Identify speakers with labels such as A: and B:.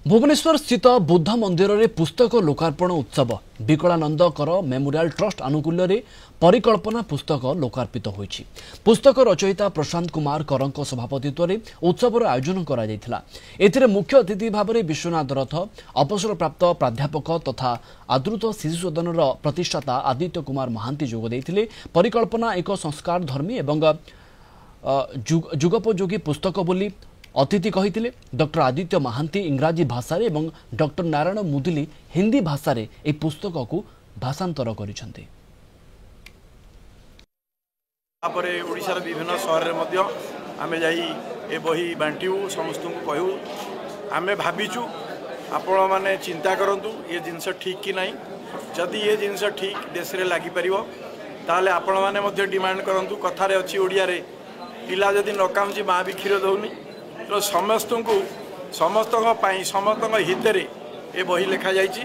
A: भुवनेश्वर स्थित बुद्ध मंदिर में पुस्तक लोकार्पण उत्सव विकलानंद कर मेमोरियल ट्रस्ट आनुकूल्य रे परिकल्पना पुस्तक लोकार्पित होईछि। पुस्तक रचयिता प्रशांत कुमार करंक सभापतित्व में उत्सवर आयोजन करा जायथिला। एथिरे मुख्य अतिथि भाव में विश्वनाथ रथ अवसरप्राप्त प्राध्यापक तथा आदृत शिशु सदन प्रतिष्ठाता आदित्य कुमार महांती जोग देइथिले। परिकल्पना एक संस्कार धर्मी एवं जुगोपयोगी पुस्तक बोली अतिथि कही डॉक्टर आदित्य महांती इंग्राजी भाषा एवं डॉक्टर नारायण मुदुली हिंदी भाषा ए पुस्तक को भाषांतर करिसेंती।
B: ओडिशार विभिन्न सहर में आमे जाई ए बही बांटिउ समस्त को कहू आमे भाविचु आपण माने चिंता करंतु ये जिनस ठीक कि नहीं। जदि ये जिनस ठीक देश रे लागि परिवो ताले आपण माने मध्य डिमांड करंतु। कथारे अछि ओडिया रे पिला जदि नकामची माँ भी क्षीर दौनी तो समस्त हित रे ए बही लिखा जाइछि।